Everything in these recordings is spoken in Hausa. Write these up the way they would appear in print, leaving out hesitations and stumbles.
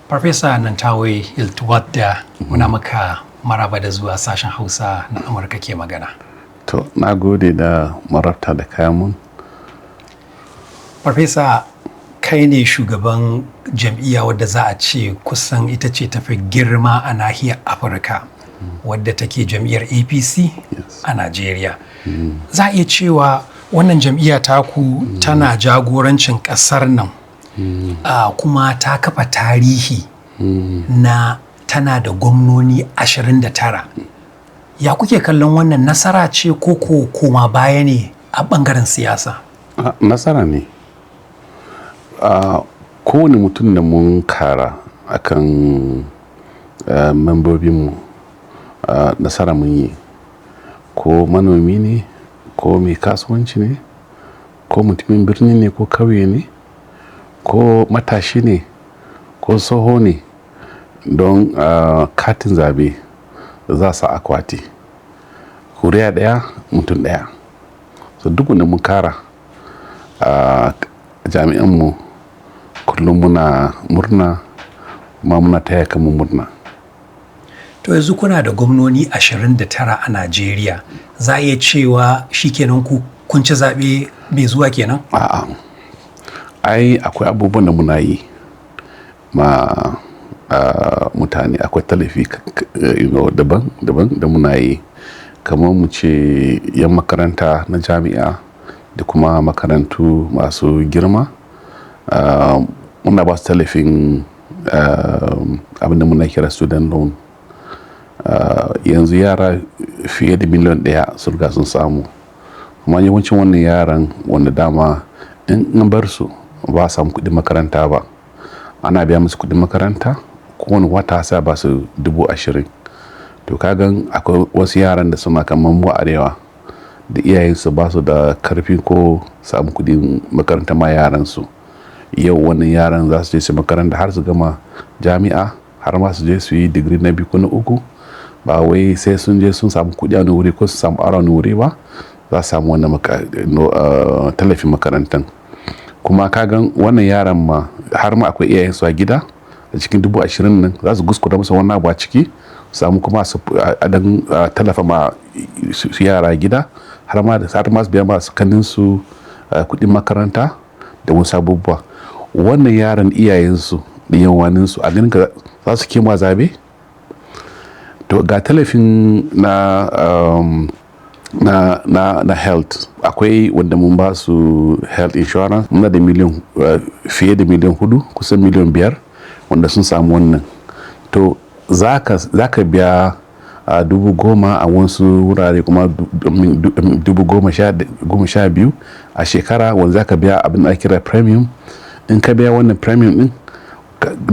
Farfesa Nantawe Yilwatda muna maka maraba da zuwa sashen Hausa na Amurka ke magana. To, na gode da marabta da kayan mun. Farfesa, kai ne shugaban jam'iyya wadda za a ce kusan ita ce tafi girma a nahiyar Afirka, wadda take jam'iyyar APC a Najeriya. Za a iya cewa wannan jam'iyya taku tana jagorancin ƙasar nan. Kuma ta kafa tarihi na tana da gwamnoni 29. Ya kuke kallon wannan nasara ce ko koma baya ne a ɓangaren siyasa? Nasara ne. Kowane mutum da mun kara akan membobinmu nasara mun yi, ko manomi ne, ko mai kasuwanci ne, ko mutumin birni ne, ko kauye ne, ko matashi ne, ko tsoho ne, don katin zabe za su akwati kuriya ɗaya mutum ɗaya. So duk wanda mun kara jami'anmu kullum muna murna, kuma muna taya kanmu murna. To yanzu kuna da gwamnoni 29 a Najeriya, za a iya cewa shikenan kun ci zaɓe mai zuwa kenan? A'a, ai akwai abubuwan da muna yi ma mutane. Akwai tallafi daban da muna yi, kamar mu ce yan makaranta na jami'a da kuma makarantu masu girma. Muna ba su tallafin abinda muna kira student loan. Yanzu yara fiye da miliyan 1 sun riga sun samu, kuma yawancin wannan yaran wanda dama in bar su ba samu kuɗin makaranta ba, ana biya musu kuɗin makaranta kowane wata sai ba su 20,000. To kagan akwai wasu yaran da suna kamar mu arewa da iyayensu ba su da karfi ko samu kuɗin makaranta ma yaransu. Yau wannan yaran za su je su makaranta har su gama jami'a, har ma su je su yi digiri na 2 ko na 3, ba wai sai sun je sun samu kuɗi a wuri ko su samu aro wuri ba, za su samu wannan tallafin makarantan. Kuma kagan wannan yaran ma har ma akwai iyayensu a gida, a cikin 20,000 nan za su guskura musu wannan abu a ciki, samu kuma su tallafa ma su yara gida, har ma su biya masu kaninsu kuɗin makaranta da wasu abubuwa. Wannan yaran iyayensu da yawaninsu a ganin ka za su kema zabe? To ga tallafin na health, akwai wanda mun ba su health insurance. Muna da fiye da miliyan 4, kusan miliyan 5 wanda sun samu wannan. To za ka biya 10,000 a wasu wurare, kuma 12,000 a shekara, wanda za ka biya abin da kira premium. In ka biya wannan premium din,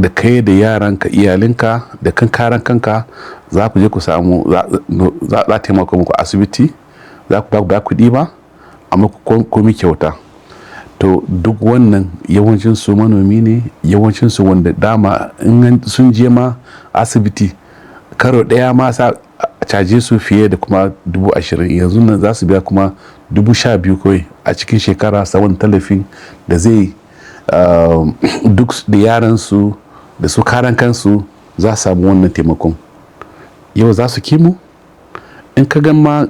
da kai da yaranka, iyalinka da karan kanka, za ku je ku samu, za a taimaka muku asibiti, za ku ba kuɗi ba, amma komi kyauta. To duk wannan yawancin su manomi ne, yawancin su wanda dama in sun je ma asibiti karo ɗaya ma sa caje su fiye da kuma 20,000. Yanzu nan za su biya kuma 12,000 kawai a cikin shekara, saboda tallafin da zai duk da yaransu da su karan kansu za su samu wannan taimakon. Yau za su kimu. In ka gan ma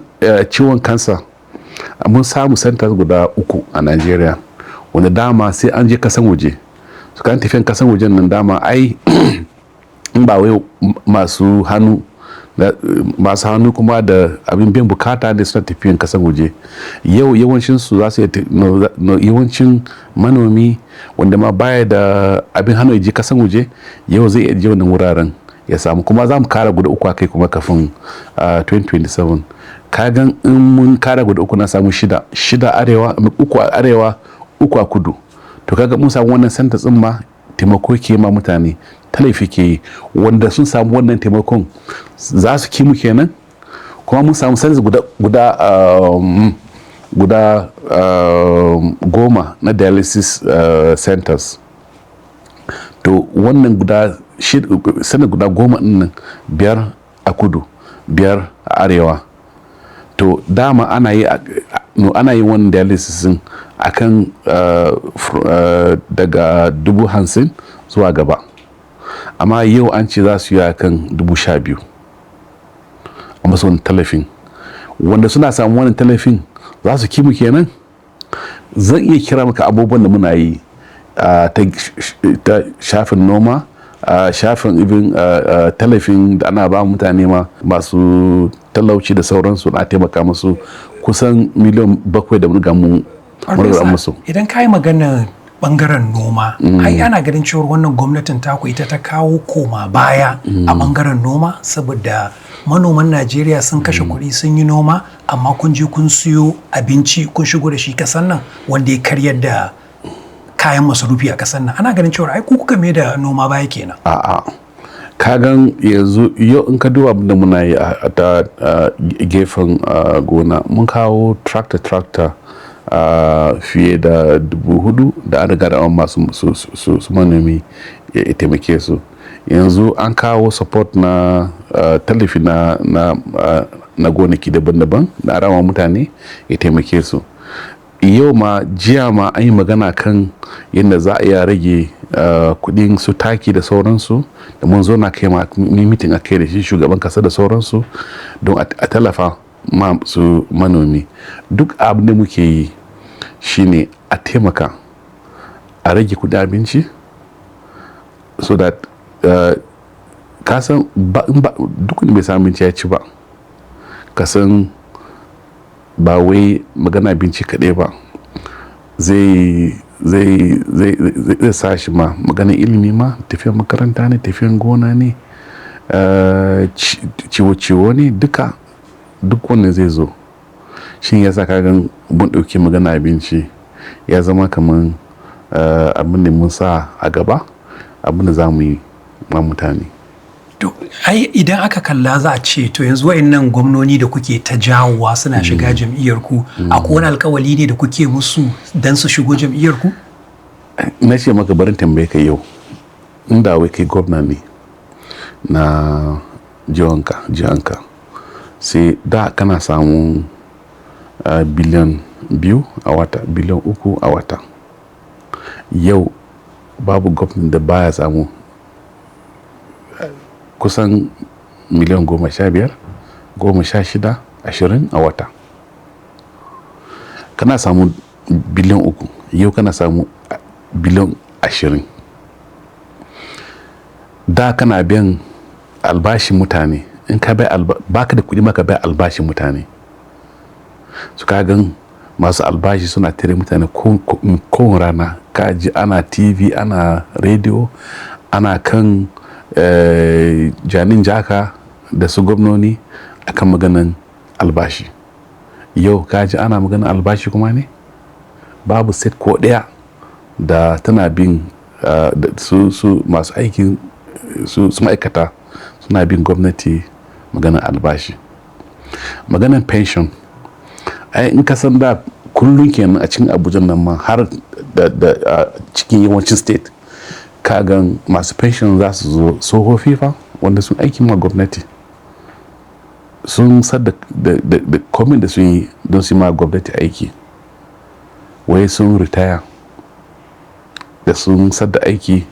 ciwon kansa, mun samu centers guda 3 a Najeriya, wanda dama sai an je kasan waje. Su kan tafiyan kasan wajen nan dama ai in ba wai masu hannu kuma da abin biyan bukata ne suna tafiyan kasan waje. Yau yawancin su za su yawancin manomi wanda ma baya da abin hannu ya je kasan waje, yau zai iya je wannan wuraren ya samu. Kuma za mu kara guda 3 a kai kuma kafin 2027. Kagan in mun kara guda 3 na samu 6 arewa, 3 a arewa, 3 a kudu. To kaga mun samu wannan santa tsimma, taimako ke ma mutane, tallafi ke yi, wanda sun samu wannan taimakon za su kimu kenan. Kuma mun samu santa guda 10 na dialysis centers. To wannan guda 10 nan, 5 a kudu, 5 a arewa. To dama ana yi wannan dialysis din akan daga 50,000 zuwa gaba. amma yau an ce za su yi kan 12,000 a masu wani talafin, wanda suna samu wani talafin za su kimu kenan. Zan iya kira maka abubuwan da muna yi ta shafin noma, shafin ibin talafin da ana ba mutane ma masu talauci da sauransu, na taimaka musu kusan miliyan 7 da mun musu. Idan ka yi magana bangaren noma, ai ana ganin cewar wannan gwamnatin taku ita ta kawo koma baya a bangaren noma, saboda manoman Najeriya sun kashe kuɗi sun yi noma, amma kun je kun siyo abinci kun shigo da shi kasan nan wanda ya karyar da kayan masarufi a kasan nan. Ana ganin cewar ai ku kuka mai da noma baya kenan. A'a, ka gan yanzu yau in ka duba abin da muna yi a ta gefen gona, mun kawo tractor fiye da 4,000 da an riga da masu manomi ya taimake su. Yanzu an kawo support na tallafi na gonaki daban-daban da arawa mutane ya taimake su. Yau ma jiya ma an yi magana kan yadda za a iya rage kudin su taki da sauransu, da mun zo na kai ma mitin a kai da shi shugaban kasa da sauransu don a tallafa ma su manomi. Duk abin da muke yi shine a taimaka a rage kudin abinci, so that kasan duk wanda bai samu abinci ya ci ba, kasan ba wai magana abinci kaɗai ba, zai sa shi ma magana ilimi ma, tafiyan makaranta ne, tafiyan gona ne, ciwo-ciwo ne, duk wannan zai zo. Shin ya sa kagan mun ɗauki magana abinci ya zama kamar abin da mun sa a gaba, abin da za mu yi ma mutane. To, ai idan aka kalla za a ce to yanzu wa'annan gwamnoni da kuke ta jawowa suna shiga jam'iyyar ku, akwai wani alkawali ne da kuke musu dan su shigo jam'iyyar ku? Na ce maka barin tambaye ka yau, inda wai kai gwamna ne na jihanka, sai da kana samun biliyan 2 a wata, biliyan 3 a wata. Yau babu gwamnati da baya samu kusan miliyan 15, 16, 20 a wata. Kana samu biliyan 3, yau kana samu biliyan 20. Da kana biyan albashin mutane, in ka bai baka da kuɗi maka bai albashin mutane. Su ka gan masu albashi suna tare mutane kowane rana, ka ji ana TV, ana radio, ana kan janin jaka da su gwamnoni akan maganan albashi. Yau kaji ana maganan albashi kuma ne? Babu set ko ɗaya da tana bin su masu aikin su ma'aikata suna bin gwamnati maganan albashi. Maganan pension, ai in ka san da kullum kenan a cikin Abuja nan ma har da cikin yawancin state, kagan masu pension za su zo tsohofi fa wanda sun aiki ma gwamnati, sun sadda da komin da sun yi don su ma gwamnati aiki, wai sun ritaya da sun sadda aiki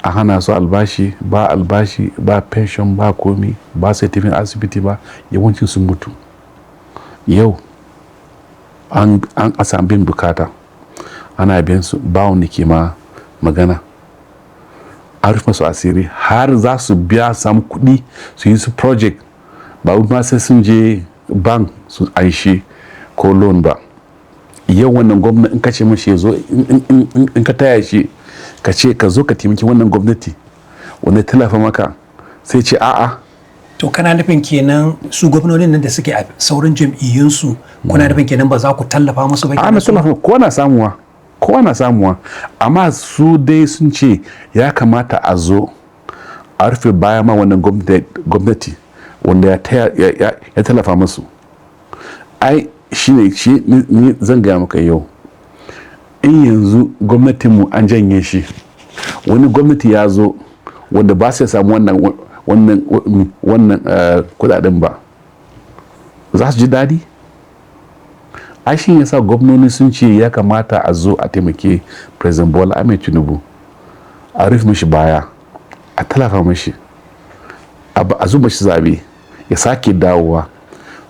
a hana su albashi, ba pension, ba komi, ba sai tafin asibiti ba, yawancin sun mutu. Yau an asan bin bukata, ana biyan su ba wanda ke ma magana, an rufe masu asiri har za su biya samu kuɗi su yi su project, ba ma sai sun je bank su aishi ko loan ba. Yau wannan gwamnati in ka ce mashi ya zo, in ka taya shi ka ce ka zo ka taimaki wannan gwamnati wanda tallafa maka, sai ce a'a. To kana nufin kenan su gwamnonin nan da suke a sauran jam'iyyunsu, kuna nufin kenan ba za ku tallafa musu ba? Ana tallafa, kowa na samuwa, amma su dai sun ce ya kamata a zo a rufe baya ma wannan gwamnati wanda ya tallafa musu. Ai shi ni zan gaya maka yau, in yanzu gwamnatinmu an janye shi, wani gwamnati ya zo wanda ba sai samu wannan kudaden ba, za su ji daɗi? Ai shi yasa gwamnoni sun ce ya kamata a zo a taimake President Bola Ahmed Tinubu, a rufe mishi baya, a talafa mashi a zuba shi zabe ya sake dawowa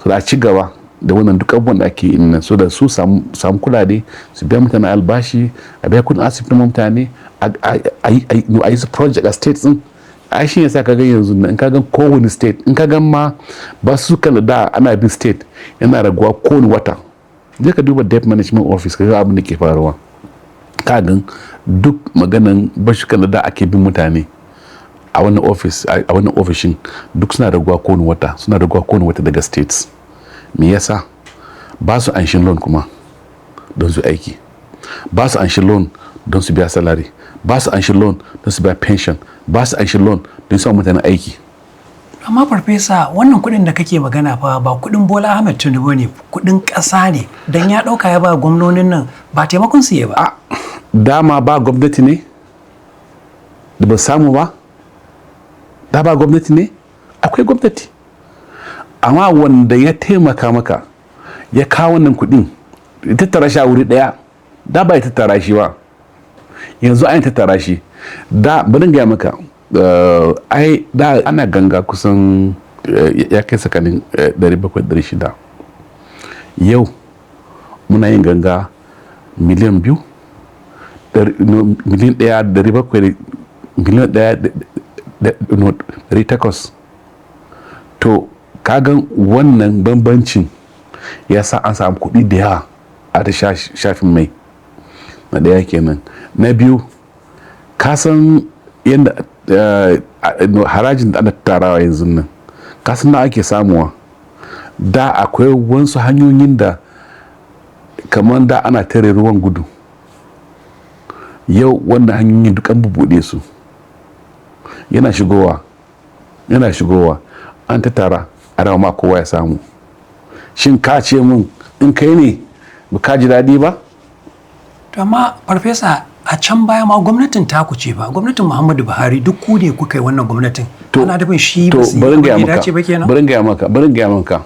so da a ci gaba da wannan duk abubuwan da ake yi nan so da su samu kulade su biya mutane albashi a biya kudin asibiti mutane a yi su project a state din ai shi yasa kaga yanzu in kaga kowane state in kaga ma ba su kan da ana bin state yana raguwa kowane wata je ka duba debt management office kaga abin da ke faruwa kagan duk maganan bashi kan da ake bin mutane a wannan office a wannan ofishin duk suna raguwa kowane wata daga states me yasa ba su anshin loan kuma don su aiki ba su anshin loan don su biya salary ba su anshin loan don su biya pension ba su anshin loan don su mutane aiki. Amma farfesa wannan kudin da kake magana fa ba kudin Bola Ahmed Tinubu ne, kudin ƙasa ne, dan ya dauka ya ba gwamnonin nan ba taimakon su yi ba. Dama ba gwamnati ne da ba samu ba, da ba gwamnati ne, akwai gwamnati, amma wanda ya taimaka maka ya kawo wannan kudin ya tattara shi a wuri daya, da ba ya tattara shi ba, yanzu an tattara shi, da bari gaya maka ai da ana ganga kusan ya kai tsakanin 700-600, yau muna yin ganga miliyan 2, miliyan 1,700, miliyan 1,800. To kagan wannan bambancin ya sa an samu kuɗi da yawa a ta shafin mai na ɗaya kenan. Na biyu kasan yadda harajin da ana tarawa yanzu nan kasan na ake samuwa, da akwai wasu hanyoyin da kamar da ana tare ruwan gudu, yau wannan hanyoyin duk an bubuɗe su, yana shigowa an ta tara a rawa ma kowa ya samu. Shin ka ce mun in kai ne ba ka ji daɗi ba? To amma farfesa a can baya ma gwamnatin taku ce ba, gwamnatin Muhammadu Buhari duk ku ne kuka yi wannan gwamnatin. Ana da bin shi ba su yi dace ba kenan. Barin gaya maka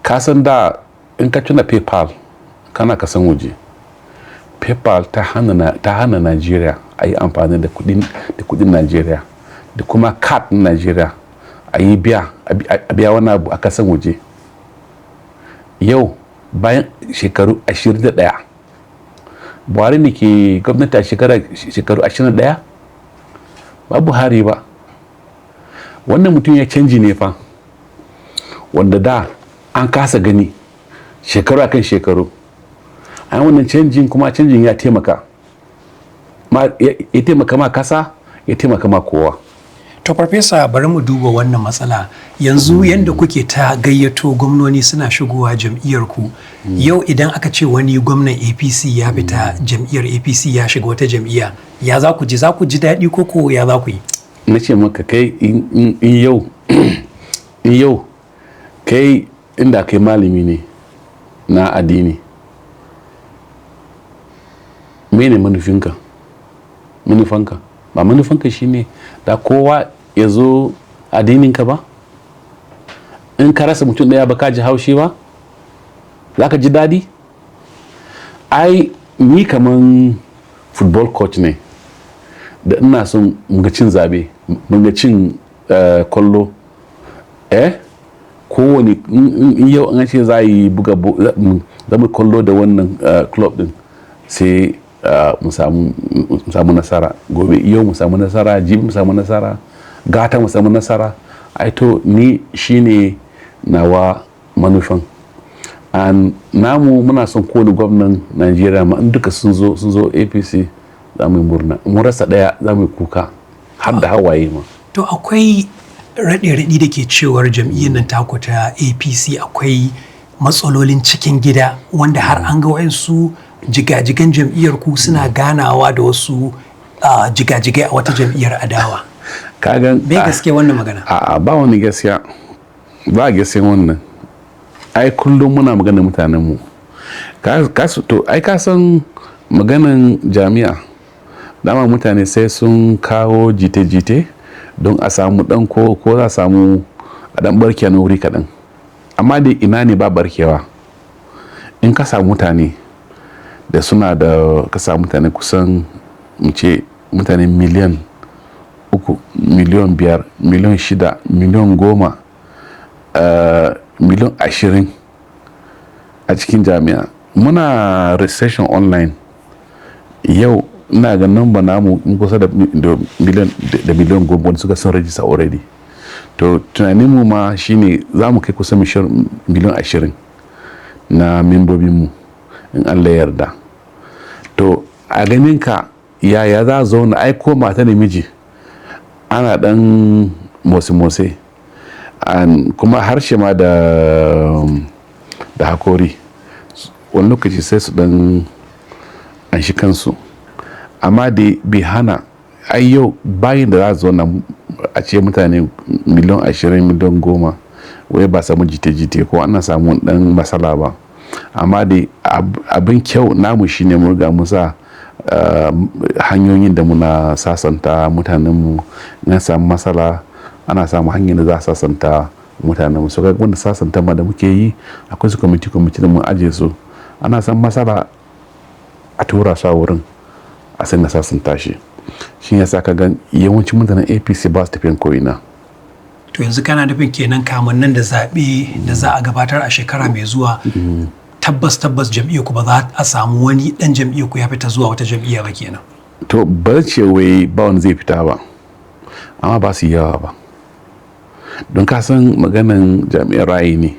ka san da in ka tuna PayPal kana kasan waje, PayPal ta hana Najeriya a yi amfani da kudin Najeriya da kuma card na Najeriya a yi biya wani abu a kasan waje. Yau bayan shekaru 21 Buhari ne ke gwamnati a shekaru 21 ba Buhari ba. Wannan mutum ya canji ne fa wanda da an kasa gani shekaru akan shekaru, a wannan canjin ya taimaka ma kasa, ya taimaka ma kowa. To farfesa bari mu duba wannan matsala yanzu yadda kuke ta gayyato gwamnoni suna shigowa jam'iyyar ku, yau idan aka ce wani gwamnan APC ya fita jam'iyyar APC ya shiga wata jam'iyya, ya za ku ji daɗi ko ya za ku yi? Na ce maka kai in yau kai inda kai malami ne na addini, mene manufanka ba manufanka shine da kowa ya zo addininka ba? In ka rasa mutum daya ba ka ji haushi ba? Za ka ji daɗi? Ai ni kaman football coach ne da ina son muga cin zabe, muga cin kwallo, kowane in yau an ce za yi buga zama kwallo da wannan club din sai mu samu nasara, gobe yau mu samu nasara, jibi mu samu nasara, gata mu samu nasara. Ai to ni shine nawa manufan. Namu muna son kowane gwamnan Najeriya ma in duka sun zo APC za mu yi murna, mu rasa daya za mu yi kuka har da hawaye ma. To akwai raɗe-raɗi da ke cewar jam'iyyar nan taku ta APC akwai matsalolin cikin gida wanda har an ga wayansu jigajigan jam'iyyar ku suna ganawa da wasu jigajigai a wata jam'iyyar adawa. Kagan bai gaske wannan magana? A'a ba wani gaskiya, ba gaskiya wannan. Ai kullum muna magana mutanen mu. To ai ka san maganan jami'a, dama mutane sai sun kawo jite-jite don a samu dan ko za a samu a dan barke na wuri kaɗan, amma dai ina ne ba barkewa. In ka samu mutane da suna da ka samu mutane kusan mu ce mutane miliyan miliyan 5 miliyan 6 miliyan 10 miliyan 20 a cikin jami'a. Muna registration online yau ina ga namba namu kusa da miliyan 10 wanda suka son register already. To tunaninmu ma shine za mu kai kusa miliyan 20 na membobinmu in Allah ya yarda. To a ganinka yaya za a zauna aiko mata da miji ana dan motsi-motsi kuma harshe ma da hakori wani lokaci sai su dan an shi kansu, amma da bai hana ai yau bayan da za a zauna a ce mutane miliyan 20 miliyan 10 wai ba samu jite-jite ko ana samu dan matsala ba, amma da abin kyau namu shine mu riga musa hanyoyin da muna sasanta mutanenmu. Na samu matsala ana samu hanyar da za a sasanta mutanenmu. So ga wanda sasanta ma da muke yi akwai su kwamiti da mun aje su, ana samu matsala a tura su a wurin a sai na sasanta shi yasa ka gan yawancin mutanen APC ba su tafiyan ko'ina. To yanzu kana nufin kenan kamun nan da zaɓe da za a gabatar a shekara mai zuwa tabbas jam'iyyar ku ba za a samu wani dan jam'iyyar ku ya fita zuwa wata jam'iyya ba kenan. To ba ce wai ba wani zai fita ba, amma ba su yawa ba, don ka san maganan jami'ar rayi ne.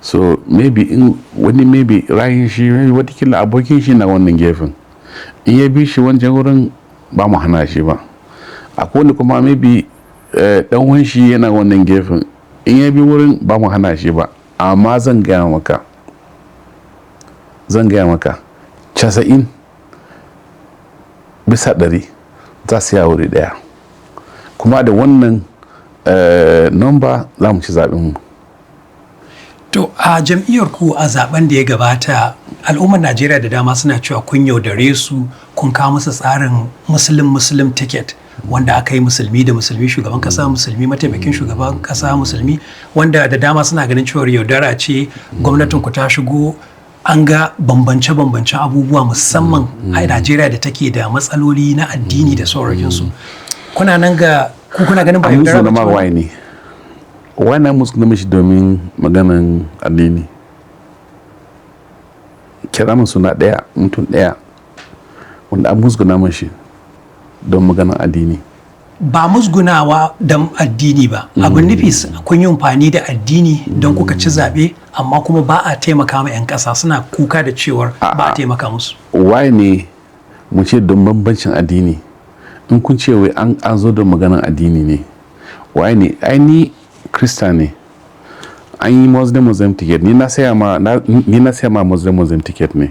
So maybe in wani maybe rayin shi watakila abokin shi na wannan gefen, in ya bi shi wancan wurin ba mu hana shi ba. Akwai wani kuma maybe dan wan shi yana wannan gefen, in ya bi wurin ba mu hana shi ba, amma zan gaya maka 90% za su yi wuri daya, kuma da wannan number za mu ci zaɓen mu. To a jam'iyyar ku a zaben da ya gabata al'ummar Najeriya da dama suna cewa kun yaudare su, kun kawo musu tsarin muslim ticket wanda aka yi musulmi da musulmi shugaban kasa, musulmi mataimakin shugaban kasa musulmi, wanda da dama suna ganin cewa yaudara ce. Gwamnatin ku ta shigo an ga bambance-bambancen abubuwa musamman a Najeriya da take da matsaloli na addini da sauransu. Kuna nan ga kuna ganin ba yaudara ba ne? Wannan musulmi mishi domin maganan addini. Kira min suna ɗaya, mutum ɗaya wanda an musguna mashi don maganan addini. Ba musgunawa don addini ba, abin nufi kun yi amfani da addini don kuka ci zaɓe, amma kuma ba a taimaka ma 'yan ƙasa, suna kuka da cewar ba a taimaka musu. Why ne mu ce don bambancin addini? In kun ce wai an zo don maganan addini ne, why ne? Ai ni Krista ne, an yi Muslim ticket, ni na saya ma Muslim ticket ne,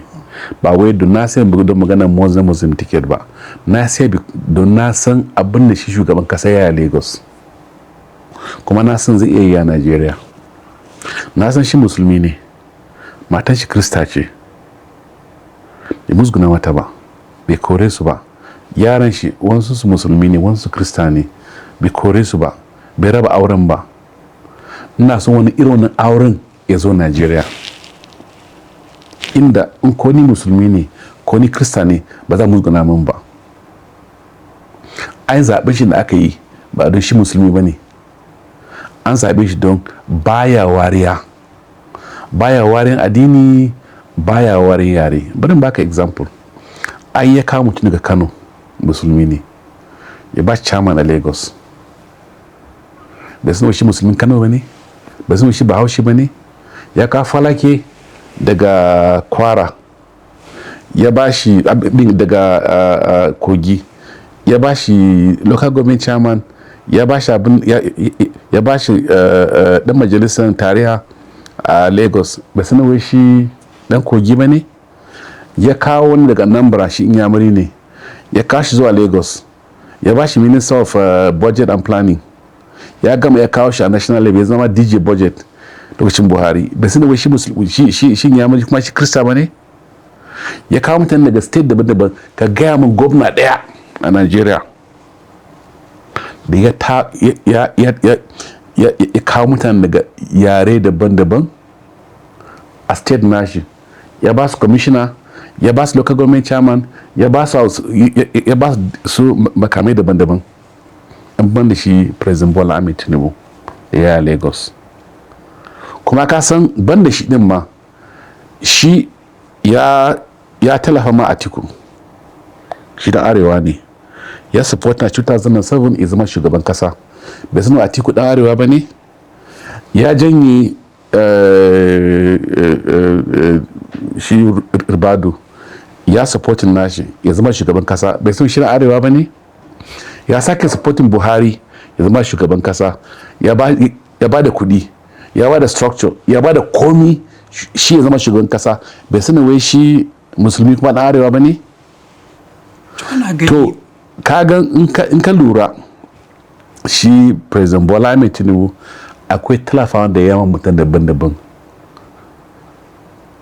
ba wai don na saya don maganar Muslim ticket ba, na saya don na san abin da shi shugaban kasa ya Lagos, kuma na san zai iya yi a Najeriya. Na san shi musulmi ne, matan shi Krista ce, bai musguna mata ba, bai kore su ba, yaran shi wasu su musulmi ne wasu Krista ne, bai kore su ba, bai raba auren ba. Ina son wani irin wannan auren ya zo Najeriya, inda in ko ni musulmi ne ko ni Krista ne ba za mu gana min ba. An zaɓe shi da aka yi ba don shi musulmi ba ne, an zaɓe shi don baya wariyan addini, baya wariyan yare. Bari baka example, an ya kawo mutum daga Kano, musulmi ne, ya ba chairman a Lagos, bai san shi musulmin Kano ba ne, bai san shi Bahaushe ba ne. Ya kawo Falake daga Kwara, ya ba shi daga Kogi, ya ba shi local government chairman, ya ba shi dan majalisar tarayya a Lagos, bai san shi dan Kogi ba ne. Ya kawo wani daga Anambra, shi Inyamuri ne, ya kawo shi zuwa Lagos, ya ba shi minister of budget and planning, ya gama ya kawo shi a national level, ya zama DJ budget lokacin Buhari. Bai sani wai shi ya mai kuma shi Krista ba ne. Ya kawo mutane daga state daban-daban. Ka gaya min gwamna ɗaya a Najeriya da ya kawo mutane daga yare daban-daban a state nashi, ya ba su commissioner, ya ba su local government chairman, ya ba su makamai daban-daban. an ban da shi president Bola Ahmed Tinubu da ya Lagos. Kuma ka san ban da shi din ma shi ya talafa ma Atiku, shi dan arewa ne, ya support na 2007 ya zama shugaban kasa. Bai sanar Atiku dan arewa ba ne, ya janye shi Ribadu ya supportin nashi ya zama shugaban kasa. Bai san shi dan arewa ba ne, ya sake supportin Buhari ya zama shugaban kasa, ya ba da kudi, ya ba da structure, ya ba da komi shi ya zama shugaban kasa. Bai sanar wai shi musulmi kuma dan arewa ba ne. To kaga in ka lura shi president Bola Ahmed Tinubu akwai talafawa da yawan mutan daban-daban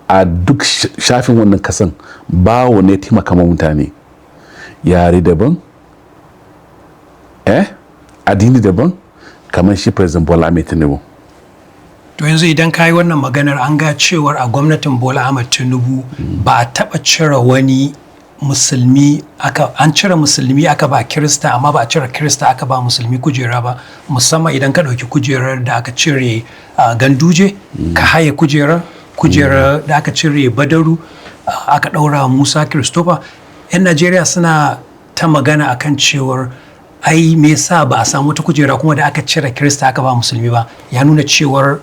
a duk shafin wannan kasan. Ba wane taimaka ma mutane, yare daban, addini daban, kamar shi president Bola Ahmed Tinubu. To yanzu idan ka yi wannan maganar, an ga cewar a gwamnatin Bola Ahmed Tinubu ba a taɓa cire wani musulmi an cire musulmi aka ba kirista, amma ba a cire kirista aka ba musulmi kujera ba. Musamman idan ka ɗauki kujerar da aka cire Ganduje, ka haye kujerar da aka cire Badaru, aka ɗaura Musa Christopher. 'Yan Najeriya suna ta magana akan cewar ai me yasa ba a samu wata kujera kuma da aka cire kirista aka ba musulmi ba. Ya nuna cewar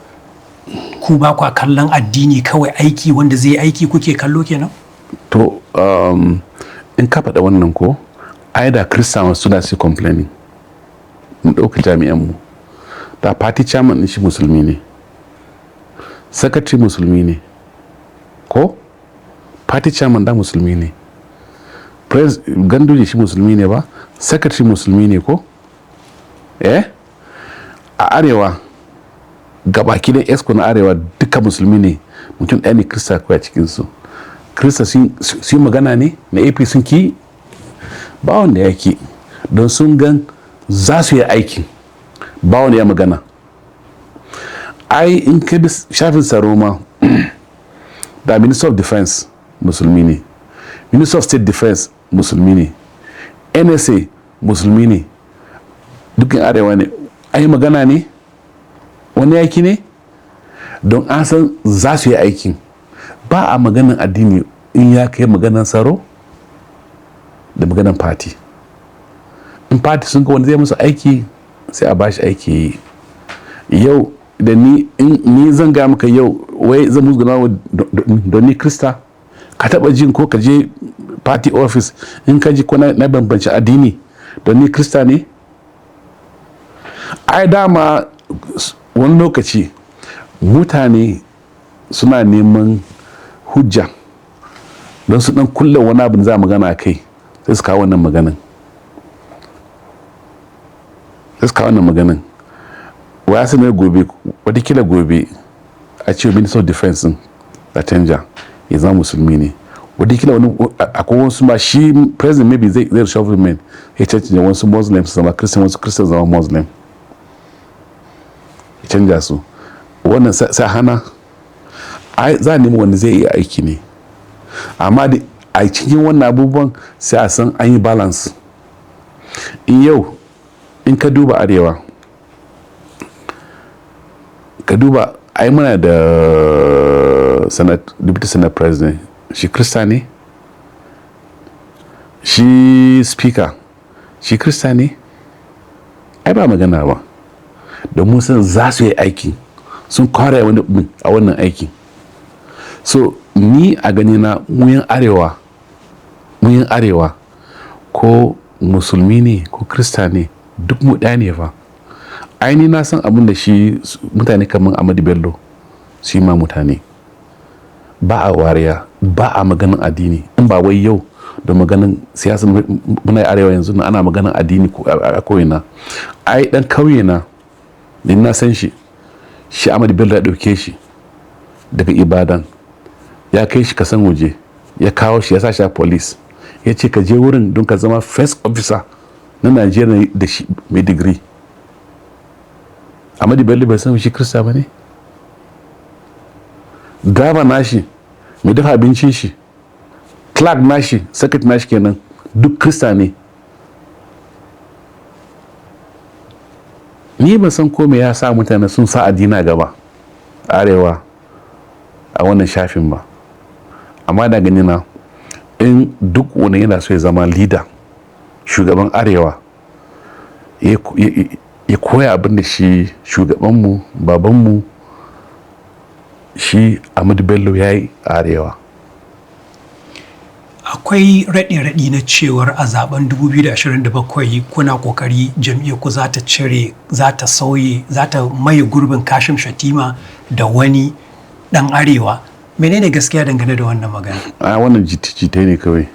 ku ba kwa kallon addini kawai, aiki wanda zai aiki kuke kallo kenan. To in ka faɗa wannan ko ai da Christian suna su complaining. Mu ɗauka jami'an mu da party chairman ɗin shi musulmi ne, secretary musulmi ne ko party chairman da musulmi ne, Ganduje shi musulmi ne ba, secretary musulmi ne ko a arewa gabaki da esco na arewa duka musulmi ne, mutum ɗaya ne Kirista kawai a cikinsu. Kirista sun magana ne na APC sun ki, ba wanda ya ki, don sun gan za su yi aiki, ba wanda ya magana. Ai in ka bi shafin tsaro ma da Minister of Defense musulmi ne, Minister of State Defense musulmi ne, NSA musulmi ne, dukkan arewa ne. Ai magana ne, wani aiki ne, don an san za su yi aikin. Ba a maganan addini in ya kai maganan tsaro da maganan party. In party sun ga wanda zai musu aiki sai a bashi aiki. Yau da ni zan gaya maka yau wai zan musguna don ni Krista, ka taba jin ko ka je party office in ka ji ko na bambanci addini don ni Krista ne? Ai dama wani lokaci mutane suna neman hujja don su dan kulle wani abin za magana kai, sai su kawo wannan maganin. Wa su ne gobe, watakila gobe a ce Minister of Defense da canja ya zama musulmi ne, watakila wani akwai wasu ma shi president maybe zai shufflement ya canja wasu Muslims zama Christian, wasu Christian zama Muslim, ya canja su. Wannan sai hana za a nemi wanda zai iya aiki ne, amma a cikin wannan abubuwan sai a san an yi balance. In yau in ka duba arewa, ka duba ai muna da deputy senate president, shi Krista ne, shi speaker shi Krista ne. Ai ba magana ba, domin sun za su yi aiki, sun kware a wannan aiki. So ni a gani na muyin arewa ko musulmi ne ko Krista ne, duk mu ɗaya ne fa. Aini na san abin da shi mutane kamar Ahmadu Bello su yi ma mutane. Ba a wariya, ba a maganin addini, in ba wai yau da maganin siyasa muna arewa yanzu ana maganin addini a ko'ina. Ai dan kauye na na san shi Ahmadu Bello ya ɗauke shi daga Ibadan ya kai shi kasan waje, ya kawo shi ya sa shi a police, ya ce ka je wurin don ka zama first officer na Najeriya da shi mai digiri. Ahmadu Bello bai san shi Kirista ba ne? Driver nashi, mai dafa abincin shi, clerk nashi, secretary nashi kenan, duk Kirista ne. ni ba san ko me ya sa mutane sun sa addini gaba arewa a wannan shafin ba, amma da gani na in duk wani yana so ya zama leader shugaban arewa ya koya abin da shi shugabanmu babanmu shi Ahmadu Bello ya yi a arewa. Akwai raɗe-raɗi na cewar a zaben 2027 kuna ƙoƙari jam'iyyar ku za ta cire, za ta sauye, za ta maye gurbin Kashim Shettima da wani ɗan arewa. Menene gaskiya dangane da wannan magana? A wannan jita ne kawai.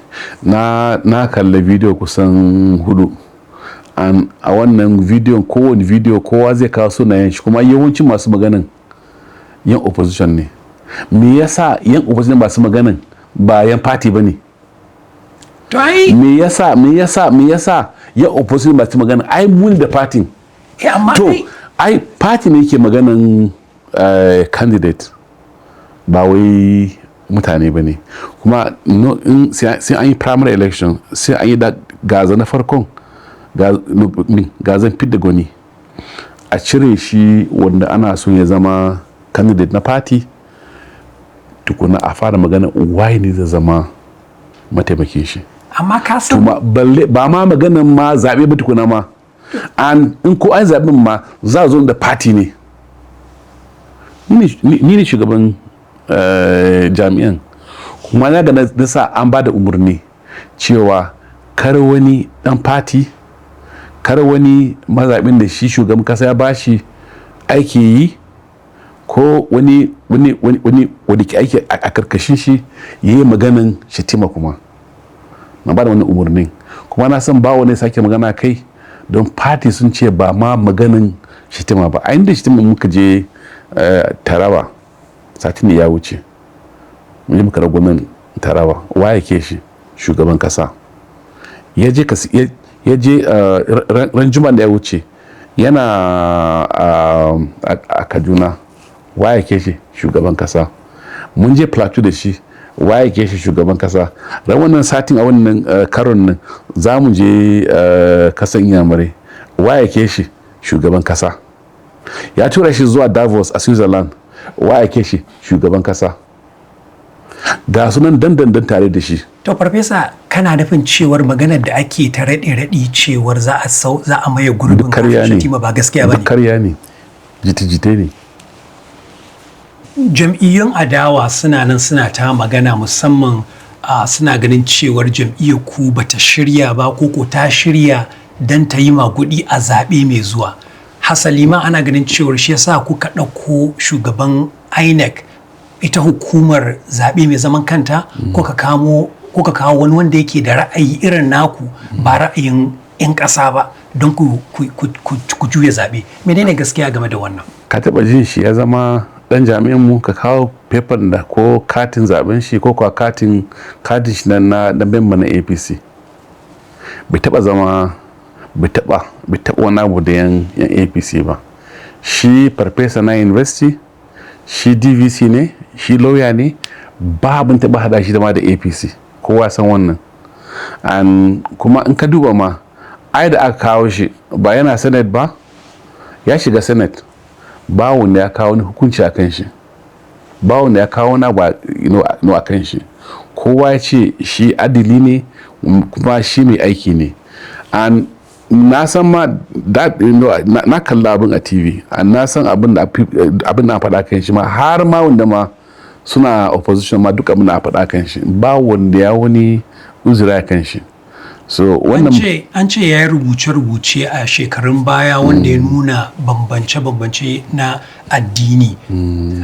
Na kalla bidiyo kusan 4. A wannan bidiyon, kowane bidiyo kowa zai kawo sunayen shi, kuma yawancin masu maganin yan opposition ne. Me yasa yan opposition masu maganin ba yan party ba ne? Me yasa yan opposition masu maganin ai mun da party? To ai party ne yake maganin candidate, ba wai mutane ba ne. Kuma sai an yi primary election, sai an yi da gaza na farkon, gazan fidda gwani, a cire shi wanda ana so ya zama candidate na party, tukuna a fara magana waye ne zai zama mataimakin shi. Amma ka san ba ma maganan ma zaɓe ba tukuna ma, in ko an zaɓen ma za a zo da party ne. Ni ne shugaban jami'an, kuma na ga nasa an ba da umarni cewa kar wani dan party, kar wani mazaɓin da shi shugaban kasa ya bashi aiki yi, ko wani ke aiki a karkashin shi ya yi maganin Shettima. Kuma na ba da wani umarnin, kuma na san ba wani sake magana kai, don party sun ce ba ma maganin Shettima ba. A inda Shettima muka je Taraba satin da ya wuce, mun yi muka gwamnan Taraba, waye ke shi shugaban kasa ya je ran juma'a da ya wuce yana a Kaduna, waye ke shi shugaban kasa. Mun je Plateau da shi, waye ke shi shugaban kasa. ran wannan satin a wannan karon nan za mu je kasan Inyamurai, waye ke shi shugaban kasa. Ya tura shi zuwa Davos a Switzerland, waye ke shi shugaban kasa. Ga sunan dandan tare da shi. To Farfesa, kana nufin cewar maganar da ake ta raɗe-raɗi cewar za a maye gurbin Kashim Shettima ba gaskiya ba ne? Karya ne, jita-jita ne. Jam'iyyun adawa suna nan suna ta magana, musamman suna ganin cewar jam'iyyar ku bata shirya ba, ko ta shirya don ta yi magudi a zaɓe mai zuwa. Hasali ma ana ganin cewar shi yasa kuka ɗauko shugaban INEC, ita hukumar zaɓe mai zaman kanta, kuka kawo wani wanda yake da ra'ayi irin naku, ba ra'ayin 'yan ƙasa ba, don ku juya zaɓe. Menene gaskiya game da wannan? Ka taɓa jin shi ya zama ɗan jami'in mu ka kawo paper da ko katin zaɓen shi, ko kuwa katin shi na member na APC? bai taɓa wani abu da yan APC ba. Shi farfesa na university, shi DVC ne, shi lawyer ne, ba abin taɓa hada shi da ma da APC, kowa san wannan. Kuma in ka duba ma, ai da aka kawo shi ba yana senate ba, ya shiga senate, ba wanda ya kawo wani hukunci a kan shi, ba wanda ya kawo na ba a kan shi. Kowa ya ce shi adili ne, kuma shi mai aiki ne. Na san ma na kalla abin a TV, na san abin na faɗa kan shi ma, har ma wanda ma suna opposition ma duk abin na faɗa kan shi, ba wanda ya wani uzura kan shi. So wannan an ce ya yi rubuce-rubuce a shekarun baya wanda ya nuna bambance-bambance na addini.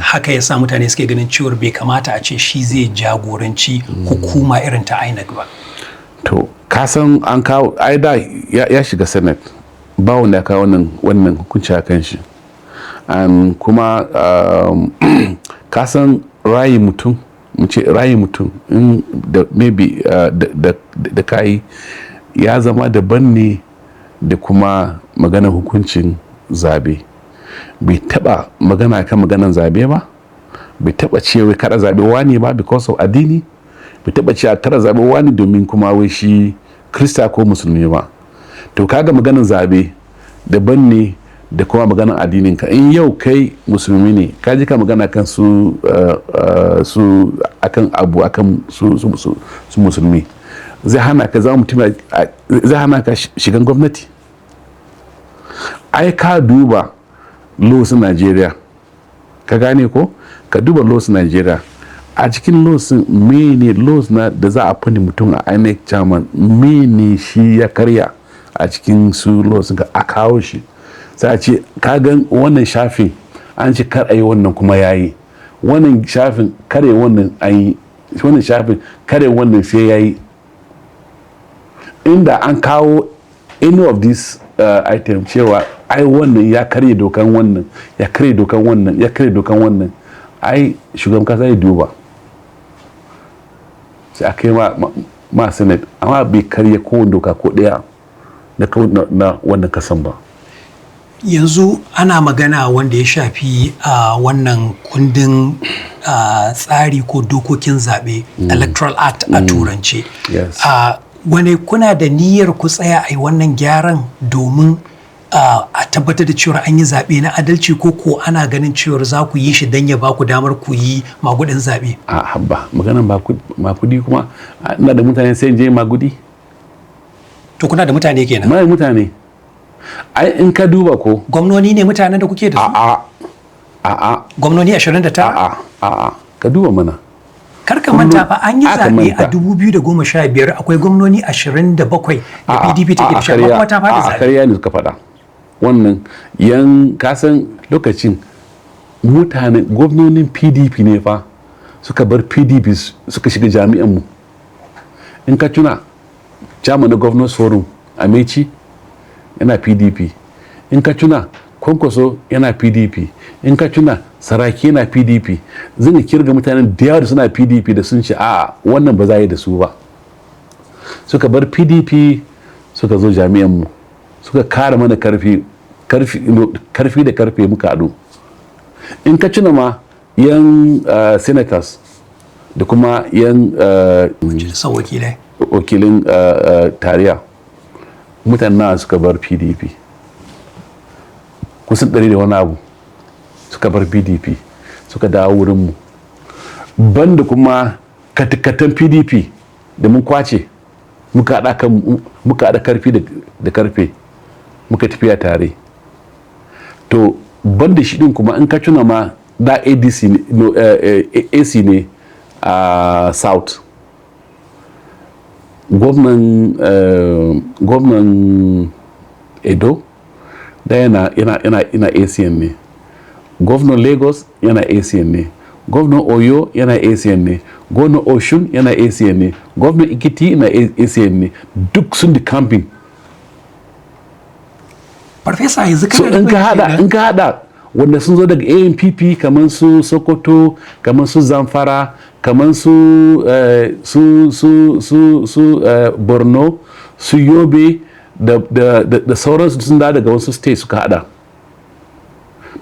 Haka ya sa mutane suke ganin cewar bai kamata a ce shi zai jagoranci hukuma irin ta INEC ba. To kasan an kawo aida ya shiga senate, ba wanda ya kawo wannan hukunci a kan shi. Kuma kasan rayi mutum da maybe da kayi ya zama daban ne da kuma magana hukuncin zabe. Bai taba magana kan maganan zabe ba, bai taba cewa kada zabe wani ba because of addini, bai taba cewa kada zabe wani domin kuma wai shi Krista ko musulmi ba. To kaga maganan zabe daban ne da kuma maganar addininka. In yau kai musulmi ne ka ji ka magana kan su akan abu akan su musulmi, zai hana ka zama mutum, zai hana ka shigan gwamnati. Ai ka duba laws Najeriya, ka gane ko? Ka duba laws Najeriya, a cikin laws mene laws na da za a fani mutum a INEC chairman, mene shi ya karya a cikin su laws ga a kawo shi, sai a ce ka gan wannan shafin an ce kar a yi wannan kuma ya yi, wannan shafin kare wannan an yi, wannan shafin kare wannan sai ya yi. Inda an kawo any of these item cewa ai wannan ya karye dokan wannan, ya karye dokan wannan, ya karye dokan wannan, ai shugaban kasa ya duba sai a kai ma senate, amma bai karye kowane doka ko daya na wannan kasan ba. Yanzu ana magana wanda ya shafi wannan kundin tsari ko dokokin zaɓe, electoral act a turance. Yes. Wane kuna da niyyar ku tsaya a yi wannan gyaran domin a tabbatar da cewar an yi zaɓe na adalci, ko ana ganin cewar za ku yi shi don ya ba ku damar ku yi magudin zaɓe? A habba maganan magudi kuma ina da mutane sai in je magudi. To kuna da mutane kenan? Mai mutane. Ai in ka duba ko gwamnoni ne mutanen da kuke da su? A'a. Gwamnoni 29? A'a. Ka duba mana. Kar ka manta fa an yi zaɓe a 2015 akwai gwamnoni 27 da PDP take da shi, amma kuma ta faɗi zaɓe. A karya ne suka faɗa. Wannan kasan lokacin mutane gwamnonin PDP ne fa suka bar PDP suka shiga jami'an mu. In ka tuna chairman na Governors Forum Amechi yana PDP, in ka tuna Kwankwaso yana PDP, in ka tuna Saraki yana PDP. Zan kirga mutanen da yawa da suna PDP da sun ce a wannan ba za a yi da su ba, suka bar PDP suka zo jami'an mu suka kare mana karfi da karfe muka haɗu. In ka tuna ma yan senators da kuma yan wakilin tarayya, mutanen na suka bar PDP kusan 100 da wani abu suka bar PDP suka dawo wurinmu, banda kuma katikatan PDP da mun kwace muka haɗa karfi da karfe muka tafiya tare. To banda shi din kuma in ka tuna ma da AC ne a South, gwamnan Edo da yana ACN ne, gwamnan Lagos yana ACN ne, gwamnan Oyo yana ACN ne, gwamnan Oshun yana ACN ne, gwamnan Ikiti yana ACN ne, duk sun di camping. Farfesa yanzu so in ka hada wanda sun zo daga ANPP kamar su Sokoto, kamar su Zamfara, kamar su Borno, su Yobe da sauransu sun da daga wasu state suka hada,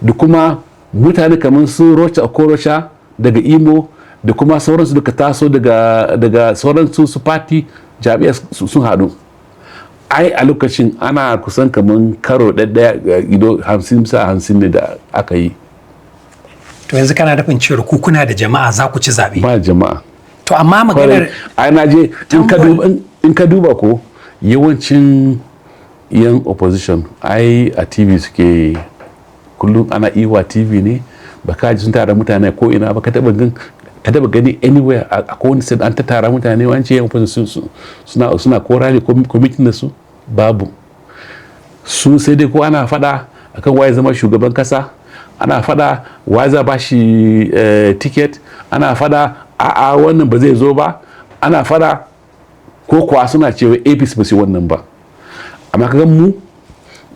da kuma mutane kamar su Rocha Okorocha daga Imo, da kuma sauransu duka taso daga sauransu su party jami'a sun hadu. Ai a lokacin ana kusan kamar karo ɗaya ido 50-50 ne da aka yi. To yanzu kana nufin cewa ku kuna da jama'a za ku ci zaɓe? Ba jama'a. To amma maganar ai na je in ka duba ko yawancin yan opposition ai a TV suke kullum, ana iwa TV ne, ba ka ji sun tara mutane ko ina ba, ka taba gani anywhere a kowane state an ta tara mutane wance yan opposition suna korali ko mitin da su, babu su. Sai dai ko ana fada akan waye zama shugaban kasa, ana fada waye za ba shi ticket, ana fada a'a wannan ba zai zo ba, ana fada ko kuwa suna cewa APC ba su wannan ba. Amma kaga mu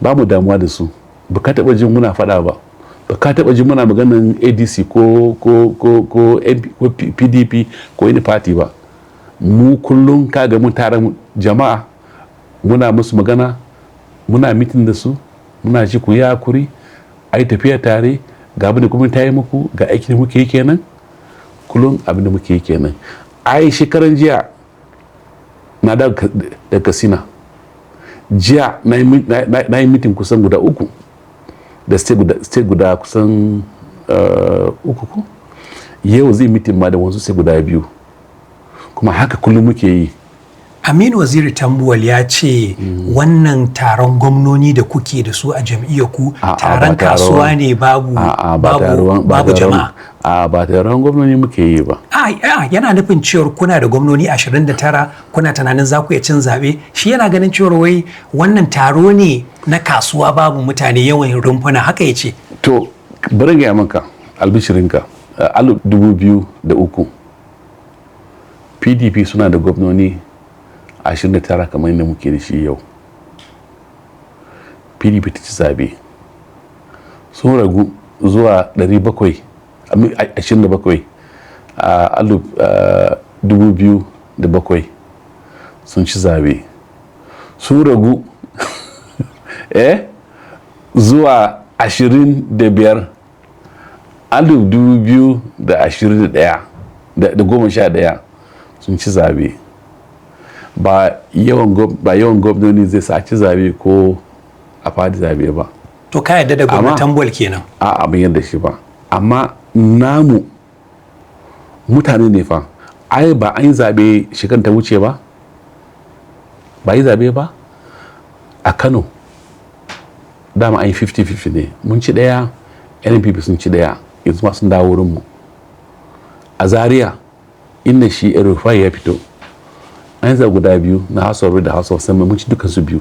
ba mu damuwa da su, ba ka taba jin muna fada ba, ba ka taba jin muna maganin ADC ko PDP ko any party ba. Mu kullum kaga mun tara jama'a, muna musu magana, muna mitin da su, muna ji ku yi hakuri, ai tafiya tare, ga abin da kuma ta yi muku, ga aikin da muke yi kenan, kullum abin da muke yi kenan. Ai shekaran jiya na da Katsina, jiya na yi mitin kusan guda 3 da state guda kusan uku yau zai mitin ma da wasu sai guda biyu, kuma haka kullum muke yi. Aminu Waziri Tambuwal ya ce wannan taron gwamnoni da kuke da su a jam'iyyar ku taron kasuwa ne babu jama'a. Ba taron gwamnoni muke yi ba. Yana nufin cewar kuna da gwamnoni 29 kuna tunanin za ku iya cin zaɓe. Shi yana ganin cewar wai wannan taro ne na kasuwa babu mutane yawan rumfuna, haka ya ce. To bari gaya maka albishirinka, 2003 PDP suna da gwamnoni 29 kamar yadda muke da shi yau. PDP ta ci zabe sun ragu zuwa 727 a 2007 sun ci zabe, sun ragu zuwa 25 2011 sun ci zabe. Ba yawan gwamnoni zai sa ci zabe ko a fadi zabe ba. To ka yadda da gwamnatin bol kenan? A'a ban yadda shi ba, amma namu mutane ne fa. Ai ba an yi zabe shekaran ta wuce ba? Ba yi zabe ba? A Kano dama an yi 50-50 ne, mun ci daya, NPP sun ci daya, yanzu ma sun dawo wurinmu. A Zaria inda shi Rufai ya fito an yi guda biyu na House of da House of Assembly, mun ci dukansu biyu.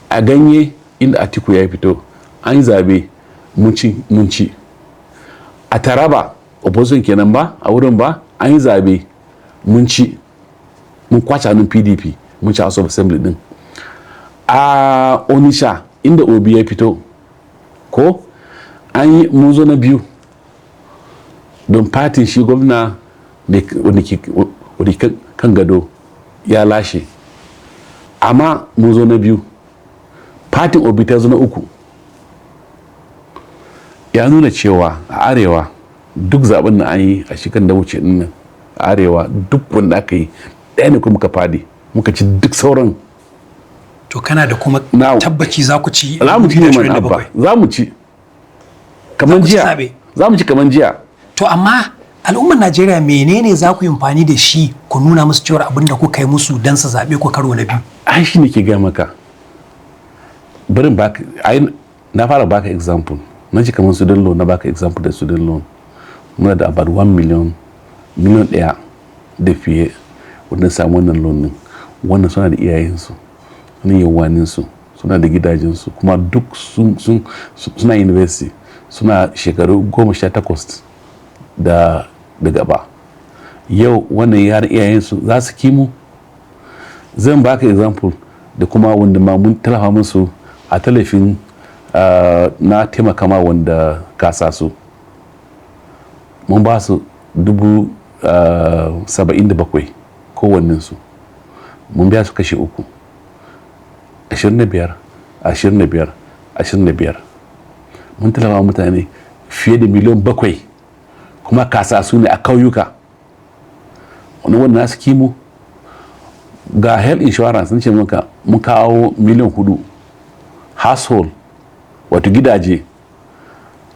A Ganye inda Atiku ya fito an yi zabe mun ci. A Taraba opposition kenan ba a wurin ba an yi zabe mun ci, mun kwace hannun PDP mun ci House of Assembly din. A Onisha inda Obi ya fito ko an yi mun zo na biyu don fatin shi gwamna wanda kan gado ya lashe, amma mun zo na biyu. Fatin Obi ta zo na uku. Ya nuna cewa a arewa duk zaben da an yi a shekaran da wuce din nan a arewa duk wanda aka yi ɗaya ne kuma muka fadi muka ci duk sauran. To kana da kuma tabbaci za ku ci? Za mu ci ne man abba, za mu ci kaman jiya, za mu ci kaman jiya. To amma al'ummar Najeriya menene za ku yi amfani da shi ku nuna musu cewa abin da kuka yi musu don su zaɓe ku karo na biyu? Ai shi ne ke gaya maka. Barin baka, na fara baka example. Na ci kamar student loan, na baka example da student loan. Muna da about 1 million, miliyan ɗaya da fiye wadda samu wannan loan din. Wannan suna da iyayensu, suna yawaninsu, suna da gidajensu, kuma duk suna university, suna shekaru 18 da gaba. Yau wannan yaran iyayensu za su kimu. Zan baka example da kuma wanda ma mun tallafa musu a talafin na taimaka ma wanda kasa su. Mun ba su 77,000 kowanninsu. Mun biya su kashi 3, 25. Mun tallafa mutane fiye da miliyan 7 kuma kasa su ne a kauyuka. Wannan nasu kimu. Ga health insurance sun ce muka mun kawo miliyan 4 household, wato gidaje,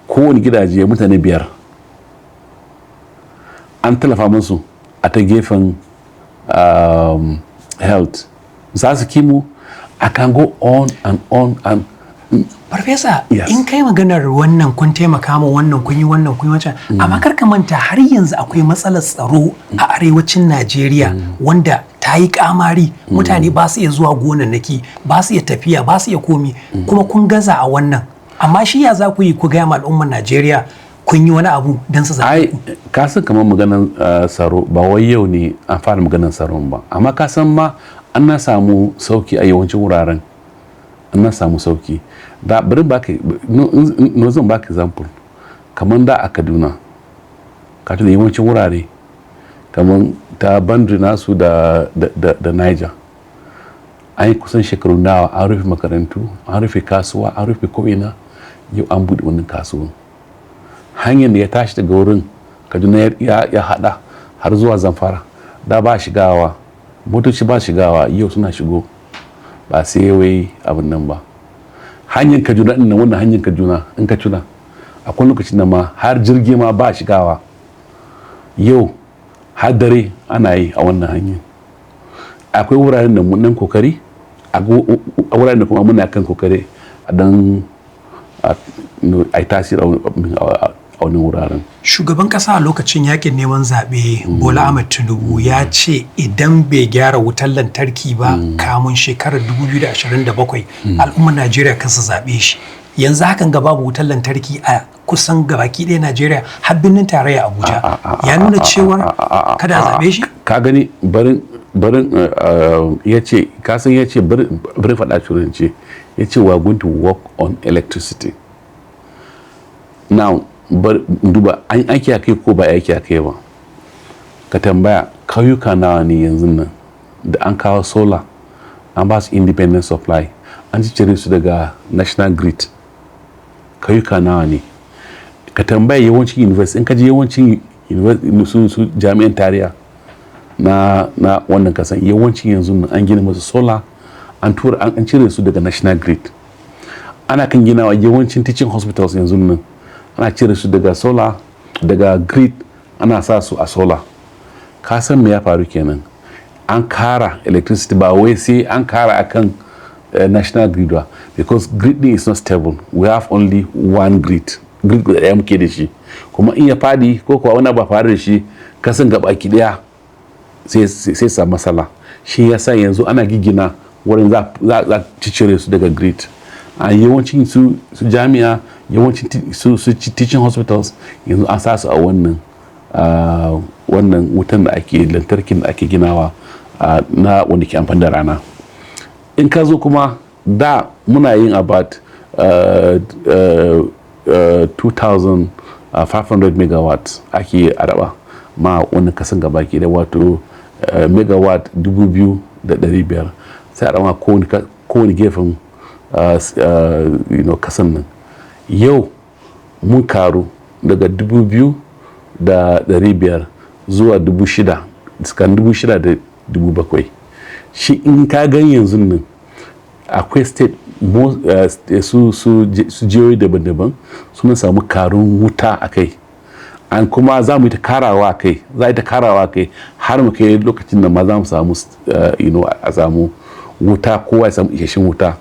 kowane gidaje mutane 5 an tallafa musu a ta gefen health. Za su kimu. I can go on and on and Farfesa, in kai maganar wannan kun taimaka ma wannan kun yi wannan kun yi wancan, amma kar ka manta har yanzu akwai matsalar tsaro a arewacin Najeriya wanda ta yi kamari. Mutane ba su iya zuwa gonannaki, ba su iya tafiya, ba su iya komi, kuma kun gaza a wannan. Amma shi ya za ku yi ku gaya ma al'ummar Najeriya kun yi wani abu don su zaɓe ku? Ka san kamar maganar tsaro ba wai yau ne an fara maganar tsaron ba, amma ka san ma an na samu sauki a yawancin wuraren. An na samu sauki. Da bari baka no zan baka example. Kamar da a Kaduna, ka tuna yawancin wurare kamar ta boundary nasu da Niger, an yi kusan shekaru nawa an rufe makarantu, an rufe kasuwa, an rufe ko'ina. Yau an buɗe wannan kasuwan. Hanyar da ya tashi daga wurin Kaduna ya hada har zuwa Zamfara, da ba shigawa, motoci ba shigawa, yau suna shigo, ba sai wai abin nan ba. hanyar Kaduna ɗin nan, wannan hanyar Kaduna in ka tuna akwai lokacin da ma har jirgi ma ba shigawa. Yau har dare ana yi a wannan hanyar. Akwai wuraren da mun nan kokari, a wuraren da kuma muna kan kokari a dan a yi tasiri a wani wuraren. Shugaban kasa a lokacin yakin neman zaɓe Bola Ahmed Tinubu ya ce idan bai gyara wutar lantarki ba kamun shekarar 2027 al'ummar Najeriya kansa zaɓe shi. Yanzu hakan ga babu wutar lantarki a kusan gabaki ɗaya Najeriya har birnin tarayya Abuja. Ya nuna cewar kada a zaɓe shi? Ka gani barin ya ce, kasan ya ce bari faɗa turanci, ya ce we are going to work on electricity. Now, duba an aiki a kai ko ba aiki a kai ba. Ka tambaya kauyuka nawa ne yanzu nan da an kawo solar, an ba su independent supply, an cire su daga national grid. Kauyuka nawa ne. Ka tambaya yawancin university, in ka je yawancin su jami'an tarayya na wannan kasan, yawancin yanzu nan an gina masu solar, an cire su daga national grid. Ana kan ginawa yawancin teaching hospitals yanzu nan, ana cire su daga solar, daga grid, ana sa su a solar. Ka san me ya faru kenan? An kara electricity, ba wai sai an kara akan national grid ba, because grid is not stable. We have only one grid da ɗaya muke da shi, kuma in ya fadi ko kuwa wani ba faru da shi, kasan gaba ki ɗaya sai sa matsala. Shi yasa yanzu ana gigina wurin za cire su daga grid. A yawancin su jami'a, yawancin su teaching hospitals yanzu an sa su a wannan wutan da ake lantarkin da ake ginawa na wanda ke amfani da rana. In ka zo kuma da muna yin about 2,500 megawatts ake araba ma wannan kasan gaba ke da, wato megawatt 2,500 sai araba kowane gefen kasan nan. Yau mun karu daga 2,500 zuwa 6,000, tsakanin 6,000 da 7,000. Shi in ka gan yanzu nan akwai state su jihohi daban-daban suna samu karun wuta a kai, an kuma za mu yi ta karawa kai, za a yi ta karawa kai har mu kai lokacin da ma za mu samu a samu wuta, kowa ya samu isasshen wuta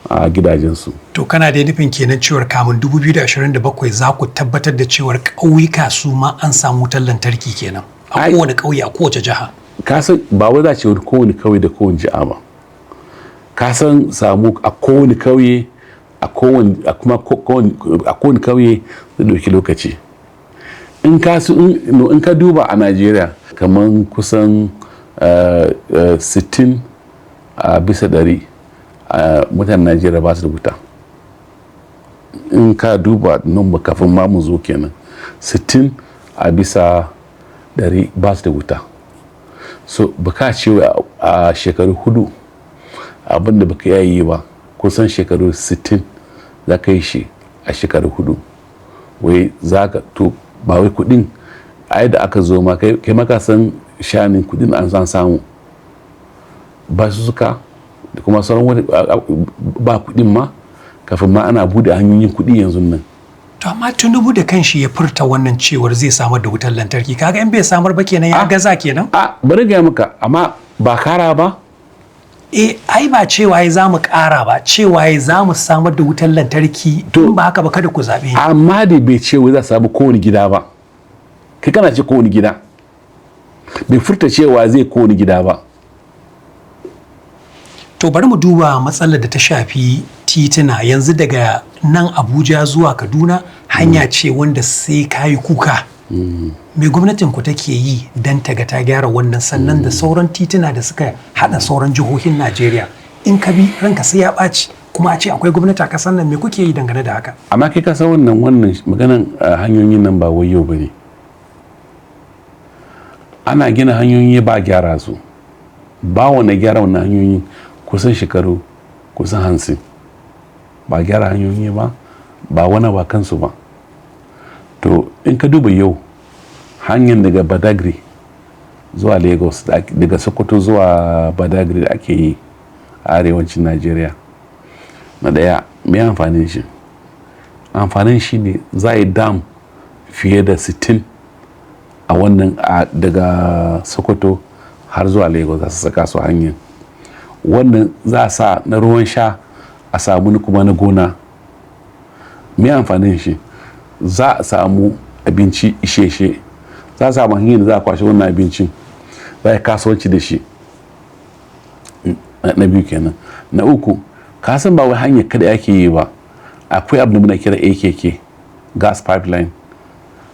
a gidajensu. To kana da nufin kenan cewar kamun 2027 za ku tabbatar da cewar ƙauyuka su ma an samu wutar lantarki kenan a kowane ƙauye, a kowace jiha? Ka san ba wai za ce kowane ƙauye da kowane jiha ba. Ka san samu a kowane ƙauye a kowane ƙauye da ɗauki lokaci. In ka duba a Najeriya kamar kusan 60 bisa 100 mutanen Najeriya ba su da wuta. In ka duba numba kafin ma mu zo kenan 60 bisa 100 ba su da wuta. So baka ce a shekaru 4 abinda baka yayi ba, kusan shekaru 60 za ka yi shi a shekaru 4. Wai za ka to ba wai kudin ai da aka zo ma kai maka san shanin kudin an san samu ba su suka da kuma sauran wani ba kudin ma kafin ma ana bude hanyoyin kudi yanzu nan. To amma Tinubu da kanshi ya furta wannan cewar zai samar da wutar lantarki, kaga in bai samar ba kenan ya gaza kenan? Bari ga maka, amma ba kara ba. Ai ba cewa ya za mu kara ba, cewa ya za mu samar da wutar lantarki, in ba haka ba kada ku zaɓe ni. Amma da bai ce wai za samu kowane gida ba. Kai kana ce kowane gida, bai furta cewa zai kowane gida ba. To bari mu duba matsalar da ta shafi tituna. Yanzu daga nan Abuja zuwa Kaduna hanya ce wanda sai kayi kuka. Me gwamnatin ku take yi don ta ga ta gyara wannan, sannan da sauran tituna da suka hada sauran jihohin Najeriya? In ka bi ranka sai ya ɓaci, kuma a ce akwai gwamnati a ƙasar nan, me kuke yi dangane da haka? Amma kai ka san wannan maganan hanyoyin nan ba wai yau bane. Ana gina hanyoyi ba gyara su, ba wani gyara wannan hanyoyin kusan shekaru kusan 50. Ba gyara hanyoyi ba wani ba kansu ba. To in ka duba yau hanyar daga Badagry zuwa Lagos, daga Sokoto zuwa Badagry da ake yi a arewacin Najeriya, na daya me amfanin shi? Amfanin shi ne za a yi dam fiye da 60 a wannan daga Sokoto har zuwa Lagos za su saka su hanyar. Wannan za a sa na ruwan sha a samu kuma na gona. Me amfanin shi? Za a samu abinci isheshe, za a samu hanyar da za a kwashe wannan abincin, za a yi kasuwanci da shi. Na biyu kenan. Na uku, kasan ba wai hanyar kada ake yi ba, akwai abin da muna kira AKK, gas pipeline,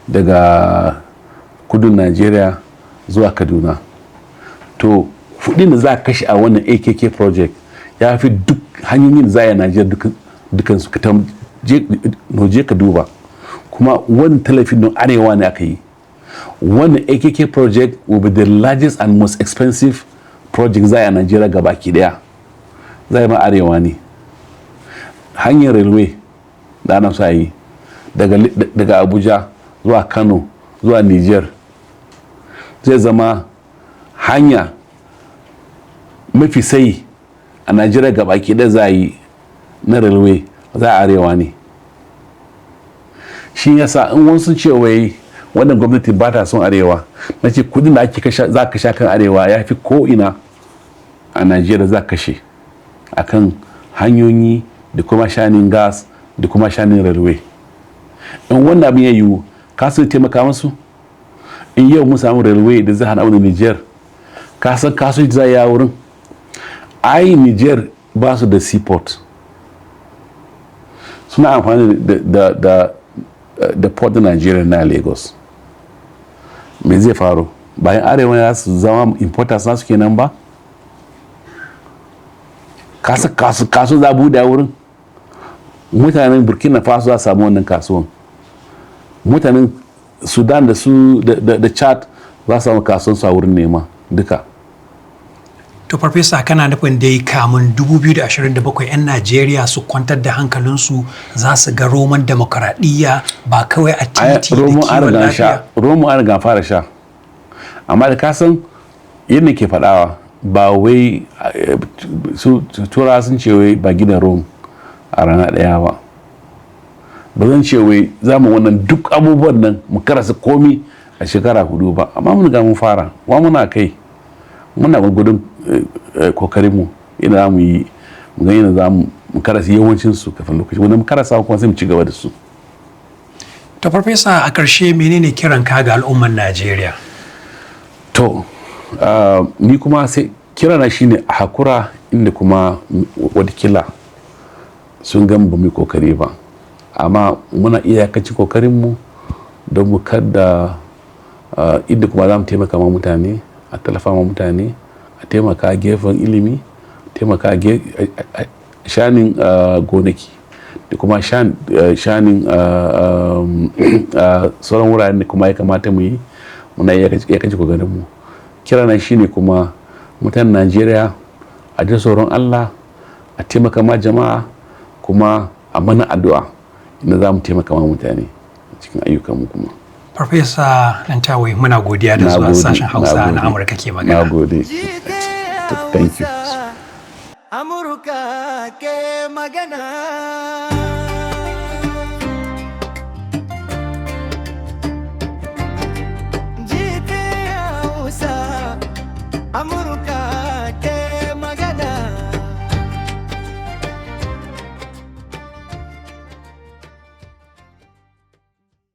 daga kudun Najeriya zuwa Kaduna. To kudin da za a kashe a wannan AKK project ya fi duk hanyoyin da za a yi a Najeriya dukansu. Je ka duba, kuma wani talafin don arewa ne aka yi. Wannan AKK project will be the largest and most expensive project za a yi a Najeriya gabaki daya. Za a yi ma arewa ne. Hanyar railway da ana so a yi daga Abuja zuwa Kano zuwa Niger zai zama hanya mafi sai a Najeriya gabaki daya za a yi na railway, za a arewa ne. Shi yasa in wani sun ce wai wannan gwamnati ba ta son arewa, na ce kudin da za ka sha kan arewa ya fi ko ina a Najeriya za ka kashe akan hanyoyi da kuma shanin gas da kuma shanin railway. In wannan abin ya yiwu, ka san taimaka musu? In yau mun samu railway da zai hana wani Niger, ka san kasuwanci za a yi a wurin? Ai Niger ba su da seaport, suna amfani da port da Nigeria na Lagos. Me zai faru? Bayan arewa ya su zama importers nasu kenan ba? Kasu za bude a wurin? Mutanen Burkina Faso za samu wannan kasuwan. Mutanen Sudan da Chad za su samu kasuwan su a wurin nema duka. To Farfesa, kana nufin dai kamun 2027 'yan Najeriya su kwantar da hankalinsu za su ga roman demokaradiyya ba kawai a titi da kiwon lafiya? Roman an riga fara sha. Amma da kasan yadda ke faɗawa ba wai su tura sun ce wai ba gina Rome a rana ɗaya ba. Ba zan ce wai za mu wannan duk abubuwan nan mu karasa komi a shekara 4 ba. Amma mun ga mun fara, wa muna kai. Muna gudun kokarinmu ina za mu yi, mu ga yana za mu karasa yawancinsu kafin lokaci, wanda mu karasa kuma sai mu ci gaba da su. To Farfesa, a ƙarshe menene kiran ka ga al'ummar Najeriya? To ni kuma sai kirana shine a hakura, inda kuma wadakila sun gan ba mu kokari ba, amma muna iyakacin kokarinmu don mu kada inda kuma za mu taimaka ma mutane, a tallafa ma mutane, a taimaka gefen ilimi, taimaka shanin gonaki da kuma shanin sauran wuraren da kuma ya kamata mu yi, muna iyakacin kokarinmu. Kirana shine kuma mutanen Najeriya a ji tsoron Allah, a taimaka ma jama'a, kuma a mana addu'a inda za mu taimaka ma mutane cikin ayyukanmu kuma. Farfesa Nantawe, muna godiya da zuwa sashen Hausa na Amurka ke magana. Na gode. Thank you. Amurka ke magana.